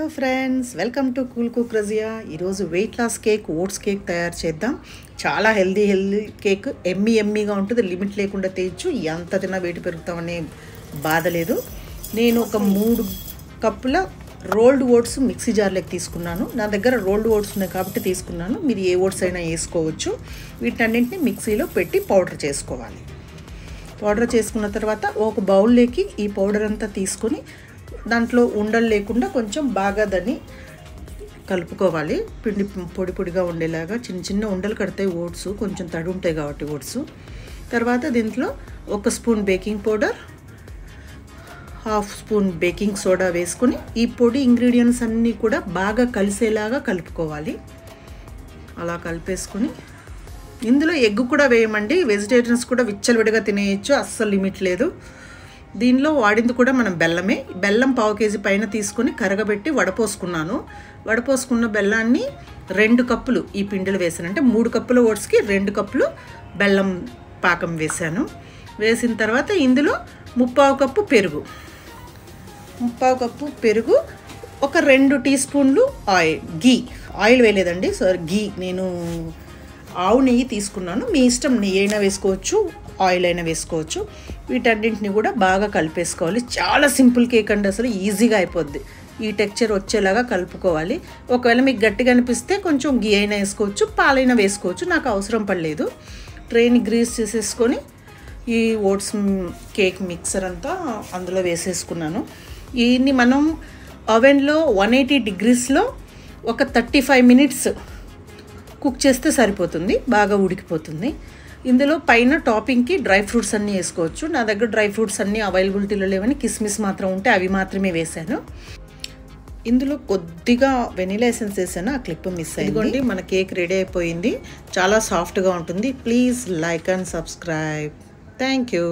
Hello friends, welcome to cool cook Razia. ఈరోజు weight loss cake, oats cake తయారు చేద్దాం. చాలా హెల్దీ కేక్, ఎమ్మీగా ఉంటుంది. లిమిట్ లేకుండా తీయచ్చు. ఎంత తిన్నా వెయిట్ పెరుగుతామనే బాధ లేదు. నేను ఒక 3 కప్పుల రోల్డ్ ఓట్స్ మిక్సీ జార్లోకి తీసుకున్నాను. నా దగ్గర రోల్డ్ ఓట్స్ ఉన్నాయి కాబట్టి తీసుకున్నాను. మీరు ఏ ఓట్స్ అయినా వేసుకోవచ్చు. వీటన్నింటినీ మిక్సీలో పెట్టి పౌడర్ చేసుకోవాలి. పౌడర్ చేసుకున్న తర్వాత ఒక బౌల్లోకి ఈ పౌడర్ అంతా తీసుకొని దాంట్లో ఉండలు లేకుండా కొంచెం బాగా దాన్ని కలుపుకోవాలి. పిండి పొడి పొడిగా ఉండేలాగా చిన్న ఉండలు కడతాయి ఓట్స్, కొంచెం తడి ఉంటాయి కాబట్టి ఓట్స్. తర్వాత దీంట్లో 1 spoon baking powder, 1/2 spoon baking soda వేసుకొని ఈ పొడి ఇంగ్రీడియంట్స్ అన్నీ కూడా బాగా కలిసేలాగా కలుపుకోవాలి. అలా కలిపేసుకొని ఇందులో ఎగ్ కూడా వేయమండి. వెజిటేరియన్స్ కూడా విచ్చలవిడిగా తినేయచ్చు, అస్సలు లిమిట్ లేదు. దీనిలో వాడింది కూడా మనం బెల్లమే. బెల్లం 1/2 కేజీ పైన తీసుకొని కరగబెట్టి వడపోసుకున్నాను. వడపోసుకున్న బెల్లాన్ని 2 కప్పులు ఈ పిండిలో వేసాను. అంటే 3 కప్పుల ఓట్స్కి 2 కప్పులు బెల్లం పాకం వేసాను. వేసిన తర్వాత ఇందులో 3/4 కప్పు పెరుగు, 3/4 కప్పు పెరుగు, ఒక 2 టీ స్పూన్లు ఆయిల్ వేయలేదండి, గీ. నేను ఆవు నెయ్యి తీసుకున్నాను. మీ ఇష్టం, నెయ్యి అయినా వేసుకోవచ్చు, ఆయిల్ అయినా వేసుకోవచ్చు. వీటన్నింటిని కూడా బాగా కలిపేసుకోవాలి. చాలా సింపుల్ కేక్ అండి, అసలు ఈజీగా అయిపోద్ది. ఈ టెక్చర్ వచ్చేలాగా కలుపుకోవాలి. ఒకవేళ మీకు గట్టిగా అనిపిస్తే కొంచెం గీ అయినా వేసుకోవచ్చు, పాలైనా వేసుకోవచ్చు. నాకు అవసరం పడలేదు. ట్రైని గ్రీస్ చేసేసుకొని ఈ ఓట్స్ కేక్ మిక్సర్ అంతా అందులో వేసేసుకున్నాను. దీన్ని మనం ఓవెన్లో 180 డిగ్రీస్లో ఒక 35 మినిట్స్ కుక్ చేస్తే సరిపోతుంది, బాగా ఉడికిపోతుంది. ఇందులో పైన టాపింగ్కి డ్రై ఫ్రూట్స్ అన్నీ వేసుకోవచ్చు. నా దగ్గర డ్రై ఫ్రూట్స్ అన్నీ అవైలబిలిటీలో లేవని కిస్మిస్ మాత్రం ఉంటే అవి మాత్రమే వేసాను. ఇందులో కొద్దిగా వెనిలా ఎసెన్స్ వేసాను, ఆ క్లిప్ మిస్ అయ్యింది. మన కేక్ రెడీ అయిపోయింది. చాలా సాఫ్ట్గా ఉంటుంది. Please like and subscribe. Thank you.